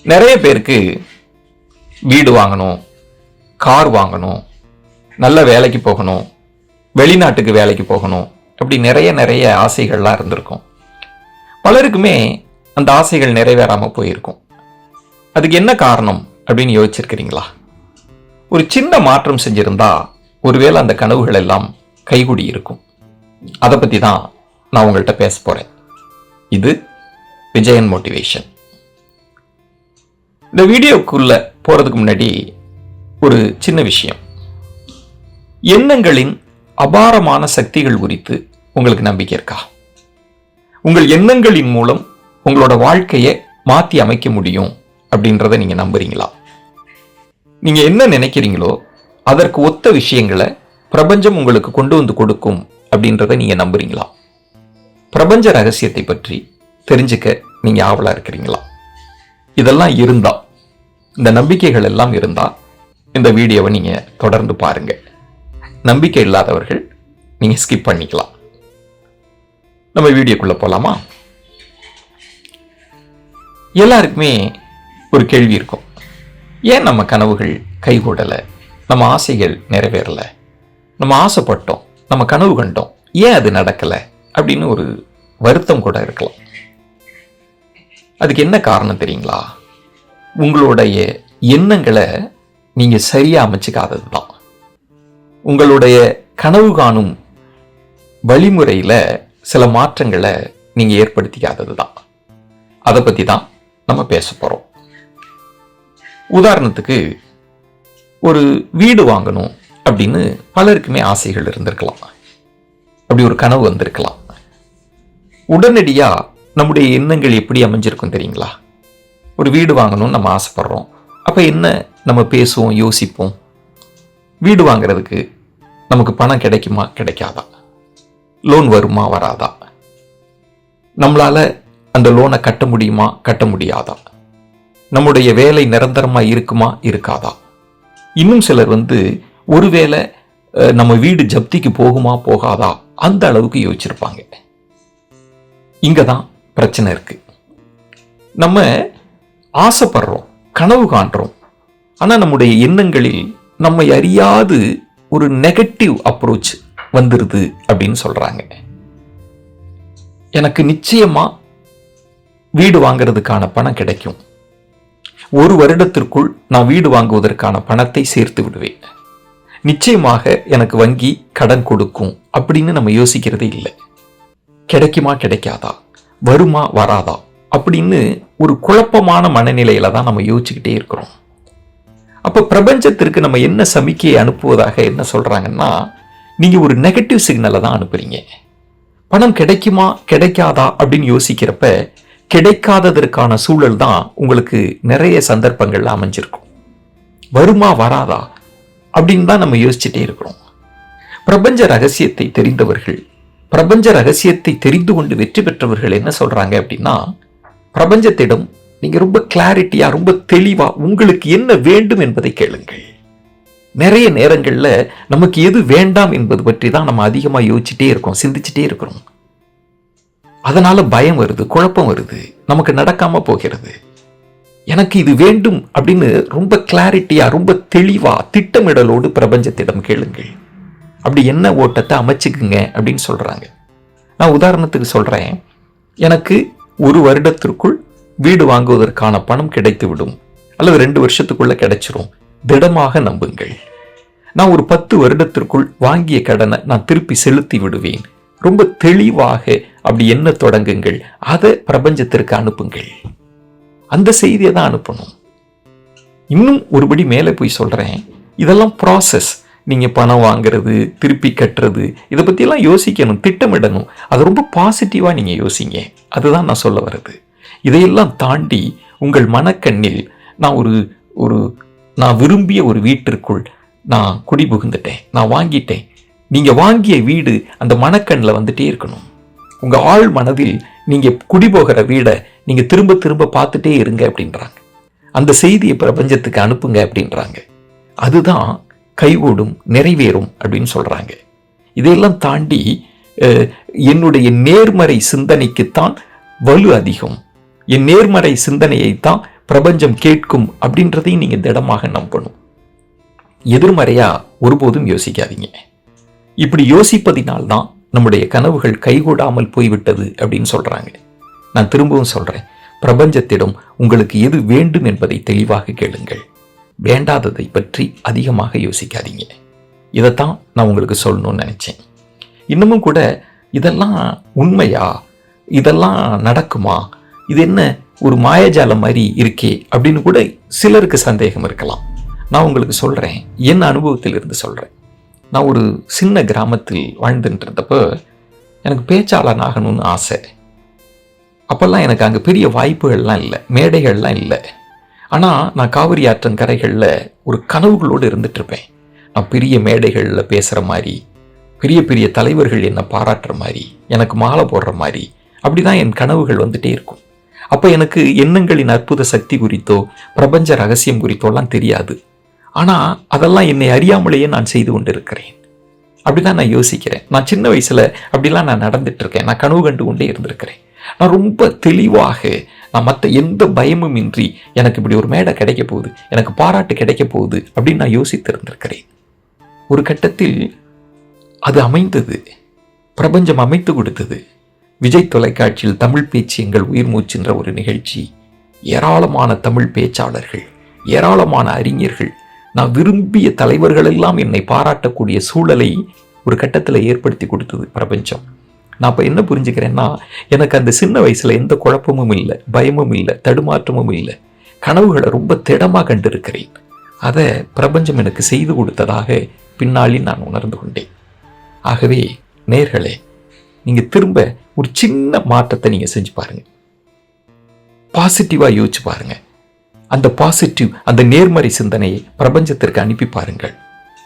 நிறைய பேருக்கு வீடு வாங்கணும், கார் வாங்கணும், நல்ல வேலைக்கு போகணும், வெளிநாட்டுக்கு வேலைக்கு போகணும், அப்படி நிறைய ஆசைகள்லாம் இருந்திருக்கும். பலருக்குமே அந்த ஆசைகள் நிறைவேறாமல் போயிருக்கும். அதுக்கு என்ன காரணம் அப்படின்னு யோசிச்சிருக்கிறீங்களா? ஒரு சின்ன மாற்றம் செஞ்சிருந்தா ஒருவேளை அந்த கனவுகள் எல்லாம் கைகூடி இருக்கும். அதை பற்றி தான் நான் உங்கள்கிட்ட பேச போகிறேன். இது விஜயன் மோட்டிவேஷன். இந்த வீடியோக்குள்ள போறதுக்கு முன்னாடி ஒரு சின்ன விஷயம். எண்ணங்களின் அபாரமான சக்திகள் குறித்து உங்களுக்கு நம்பிக்கை இருக்கா? உங்கள் எண்ணங்களின் மூலம் உங்களோட வாழ்க்கையை மாற்றி அமைக்க முடியும் அப்படின்றத நீங்க நம்புறீங்களா? நீங்க என்ன நினைக்கிறீங்களோ அதற்கு ஒத்த விஷயங்களை பிரபஞ்சம் உங்களுக்கு கொண்டு வந்து கொடுக்கும் அப்படின்றத நீங்க நம்புறீங்களா? பிரபஞ்ச ரகசியத்தை பற்றி தெரிஞ்சுக்க நீங்க ஆவலா இருக்கிறீங்களா? இதெல்லாம் இருந்தா, இந்த நம்பிக்கைகள் எல்லாம் இருந்தா இந்த வீடியோவை நீங்க தொடர்ந்து பாருங்க. நம்பிக்கை இல்லாதவர்கள் நீங்க ஸ்கிப் பண்ணிக்கலாம். நம்ம வீடியோக்குள்ள போலாமா? எல்லாருக்குமே ஒரு கேள்வி இருக்கும். ஏன் நம்ம கனவுகள் கைகூடலை, நம்ம ஆசைகள் நிறைவேறல, நம்ம ஆசைப்பட்டோம், நம்ம கனவு கண்டோம், ஏன் அது நடக்கலை அப்படின்னு ஒரு வருத்தம் கூட இருக்கலாம். அதுக்கு என்ன காரணம் தெரியுங்களா? உங்களுடைய எண்ணங்களை நீங்க சரியா அமைச்சுக்காதது தான். உங்களுடைய கனவு காணும் வழிமுறையில சில மாற்றங்களை நீங்க ஏற்படுத்திக்காதது தான். அதை பத்தி தான் நம்ம பேச போறோம். உதாரணத்துக்கு, ஒரு வீடு வாங்கணும் அப்படின்னு பலருக்குமே ஆசைகள் இருந்திருக்கலாம். அப்படி ஒரு கனவு வந்திருக்கலாம். உடனடியா நம்முடைய எண்ணங்கள் எப்படி அமைஞ்சிருக்கும் தெரியுங்களா? ஒரு வீடு வாங்கணும்னு நம்ம ஆசைப்படுறோம். அப்ப என்ன நம்ம பேசுவோம், யோசிப்போம்? வீடு வாங்குறதுக்கு நமக்கு பணம் கிடைக்குமா, கிடைக்காதா? லோன் வருமா, வராதா? நம்மளால அந்த லோனை கட்ட முடியுமா, கட்ட முடியாதா? நம்முடைய வேலை நிரந்தரமா இருக்குமா, இருக்காதா? இன்னும் சிலர் ஒருவேளை நம்ம வீடு ஜப்திக்கு போகுமா, போகாதா, அந்த அளவுக்கு யோசிச்சிருப்பாங்க. இங்கதான் பிரச்சனை இருக்கு. நம்ம ஆசைப்படுறோம், கனவு காண்றோம், ஆனா நம்முடைய எண்ணங்களில் நம்மை அறியாது ஒரு நெகட்டிவ் அப்ரோச் வந்துருது அப்படின்னு சொல்றாங்க. எனக்கு நிச்சயமா வீடு வாங்குறதுக்கான பணம் கிடைக்கும், 1 வருடத்திற்குள் நான் வீடு வாங்குவதற்கான பணத்தை சேர்த்து விடுவேன், நிச்சயமாக எனக்கு வங்கி கடன் கொடுக்கும் அப்படின்னு நம்ம யோசிக்கிறதே இல்லை. கிடைக்குமா, கிடைக்காதா, வருமா, வராதா அப்படின்னு ஒரு குழப்பமான மனநிலையில தான் நம்ம யோசிச்சுக்கிட்டே இருக்கிறோம். அப்ப பிரபஞ்சத்திற்கு நம்ம என்ன சமிக்கையை அனுப்புவதாக என்ன சொல்றாங்கன்னா, நீங்க ஒரு நெகட்டிவ் சிக்னலை தான் அனுப்புறீங்க. பணம் கிடைக்குமா, கிடைக்காதா அப்படின்னு யோசிக்கிறப்ப கிடைக்காததற்கான சூழல் தான் உங்களுக்கு நிறைய சந்தர்ப்பங்கள்ல அமைஞ்சிருக்கும். வருமா, வராதா அப்படின்னு தான் நம்ம யோசிச்சுட்டே இருக்கிறோம். பிரபஞ்ச ரகசியத்தை தெரிந்தவர்கள், பிரபஞ்ச ரகசியத்தை தெரிந்து கொண்டு வெற்றி பெற்றவர்கள் என்ன சொல்றாங்க அப்படின்னா, பிரபஞ்சத்திடம் நீங்க ரொம்ப கிளாரிட்டியா, ரொம்ப தெளிவா உங்களுக்கு என்ன வேண்டும் என்பதை கேளுங்கள். நிறைய நேரங்கள்ல நமக்கு எது வேண்டாம் என்பது பற்றி தான் நம்ம அதிகமா யோசிச்சுட்டே இருக்கோம், சிந்திச்சுட்டே இருக்கிறோம். அதனால பயம் வருது, குழப்பம் வருது, நமக்கு நடக்காம போகிறது. எனக்கு இது வேண்டும் அப்படின்னு ரொம்ப கிளாரிட்டியா, ரொம்ப தெளிவா, திட்டமிடலோடு பிரபஞ்சத்திடம் கேளுங்கள். அப்படி என்ன ஓட்டத்தை அமைச்சுக்குங்க அப்படின்னு சொல்றாங்க. நான் உதாரணத்துக்கு சொல்றேன். எனக்கு 1 வருடத்திற்குள் வீடு வாங்குவதற்கான பணம் கிடைத்து விடும், அல்லது 2 வருஷத்துக்குள்ள கிடைச்சிரும், திடமாக நம்புங்கள். நான் ஒரு 10 வருடத்திற்குள் வாங்கிய கடனை நான் திருப்பி செலுத்தி விடுவேன், ரொம்ப தெளிவாக அப்படி என்ன தொடங்குங்கள். அதை பிரபஞ்சத்திற்கு அனுப்புங்கள். அந்த செய்தியை தான் அனுப்பணும். இன்னும் ஒருபடி மேலே போய் சொல்றேன். இதெல்லாம் ப்ராசஸ். நீங்க பணம் வாங்குறது, திருப்பி கட்டுறது, இதை பத்தியெல்லாம் யோசிக்கணும், திட்டமிடணும். அது ரொம்ப பாசிட்டிவா நீங்க யோசிங்க. அதுதான் நான் சொல்ல வர்றது. இதையெல்லாம் தாண்டி உங்கள் மனக்கண்ணில் நான் விரும்பிய ஒரு வீட்டிற்குள் நான் குடி புகுந்துட்டேன், நான் வாங்கிட்டேன். நீங்க வாங்கிய வீடு அந்த மனக்கண்ணில் வந்துட்டே இருக்கணும். உங்க ஆழ் மனதில் நீங்க குடிபோகிற வீடை நீங்க திரும்ப திரும்ப பார்த்துட்டே இருங்க அப்படின்றாங்க. அந்த செய்தியை பிரபஞ்சத்துக்கு அனுப்புங்க அப்படின்றாங்க. அதுதான் கைகூடும், நிறைவேறும் அப்படின்னு சொல்றாங்க. இதையெல்லாம் தாண்டி என்னுடைய நேர்மறை சிந்தனைக்குத்தான் வலு அதிகம். என் நேர்மறை சிந்தனையை தான் பிரபஞ்சம் கேட்கும் அப்படின்றதையும் நீங்க திடமாக நம்பணும். எதிர்மறையா ஒருபோதும் யோசிக்காதீங்க. இப்படி யோசிப்பதினால்தான் நம்முடைய கனவுகள் கைகூடாமல் போய்விட்டது அப்படின்னு சொல்றாங்க. நான் திரும்பவும் சொல்றேன், பிரபஞ்சத்திடம் உங்களுக்கு எது வேண்டும் என்பதை தெளிவாக கேளுங்கள். வேண்டாததை பற்றி அதிகமாக யோசிக்காதீங்க. இதைத்தான் நான் உங்களுக்கு சொல்லணும்னு நினைச்சேன். இன்னமும் கூட இதெல்லாம் உண்மையா, இதெல்லாம் நடக்குமா, இது என்ன ஒரு மாயஜாலம் மாதிரி இருக்கே அப்படின்னு கூட சிலருக்கு சந்தேகம் இருக்கலாம். நான் உங்களுக்கு சொல்றேன், என் அனுபவத்தில் இருந்து சொல்றேன். நான் ஒரு சின்ன கிராமத்தில் வாழ்ந்துட்டு இருந்தப்போ எனக்கு பேச்சாளன் ஆகணும்னு ஆசை. அப்பெல்லாம் எனக்கு அங்கே பெரிய வாய்ப்புகள்லாம் இல்லை, மேடைகள்லாம் இல்லை. ஆனால் நான் காவிரி ஆற்றங்கரைகளில் ஒரு கனவுகளோடு இருந்துட்டு இருப்பேன். நான் பெரிய மேடைகளில் பேசுகிற மாதிரி, பெரிய பெரிய தலைவர்கள் என்னை பாராட்டுற மாதிரி, எனக்கு மாலை போடுற மாதிரி, அப்படிதான் என் கனவுகள் வந்துட்டே இருக்கும். அப்போ எனக்கு எண்ணங்களின் அற்புத சக்தி குறித்தோ பிரபஞ்ச ரகசியம் குறித்தோலாம் தெரியாது. ஆனால் அதெல்லாம் என்னை அறியாமலேயே நான் செய்து கொண்டு இருக்கிறேன். அப்படிதான் நான் யோசிக்கிறேன். நான் சின்ன வயசுல அப்படிலாம் நான் நடந்துட்டு இருக்கேன். நான் கனவு கண்டு கொண்டே இருந்திருக்கிறேன். நான் ரொம்ப தெளிவாக, நான் மற்ற எந்த பயமும் இன்றி எனக்கு இப்படி ஒரு மேடை கிடைக்க போகுது, எனக்கு பாராட்டு கிடைக்க போகுது அப்படின்னு நான் யோசித்து இருந்திருக்கிறேன். ஒரு கட்டத்தில் அது அமைந்தது, பிரபஞ்சம் அமைத்து கொடுத்தது. விஜய் தொலைக்காட்சியில் தமிழ் பேச்சு எங்கள் உயிர் மூச்சுன்ற ஒரு நிகழ்ச்சி, ஏராளமான தமிழ் பேச்சாளர்கள், ஏராளமான அறிஞர்கள், நான் விரும்பிய தலைவர்கள் எல்லாம் என்னை பாராட்டக்கூடிய சூழலை ஒரு கட்டத்தில் ஏற்படுத்தி கொடுத்தது பிரபஞ்சம். நான் இப்போ என்ன புரிஞ்சுக்கிறேன்னா, எனக்கு அந்த சின்ன வயசுல எந்த குழப்பமும் இல்லை, பயமும் இல்லை, தடுமாற்றமும் இல்லை. கனவுகளை ரொம்ப திடமாக கண்டிருக்கிறேன். அதை பிரபஞ்சம் எனக்கு செய்து கொடுத்ததாக பின்னாளில் நான் உணர்ந்து கொண்டேன். ஆகவே நேயர்களே, நீங்க திரும்ப ஒரு சின்ன மாற்றத்தை நீங்க செஞ்சு பாருங்க. பாசிட்டிவா யோசிச்சு பாருங்க. அந்த பாசிட்டிவ், அந்த நேர்மறை சிந்தனையை பிரபஞ்சத்திற்கு அனுப்பி பாருங்கள்.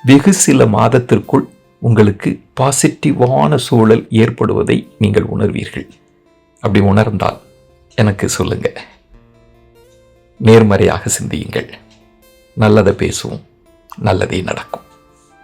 வெகு சில மாதத்திற்குள் உங்களுக்கு பாசிட்டிவான சூழல் ஏற்படுவதை நீங்கள் உணர்வீர்கள். அப்படி உணர்ந்தால் எனக்கு சொல்லுங்க. நேர்மறையாக சிந்தியுங்கள். நல்லதை பேசுவோம், நல்லதே நடக்கும்.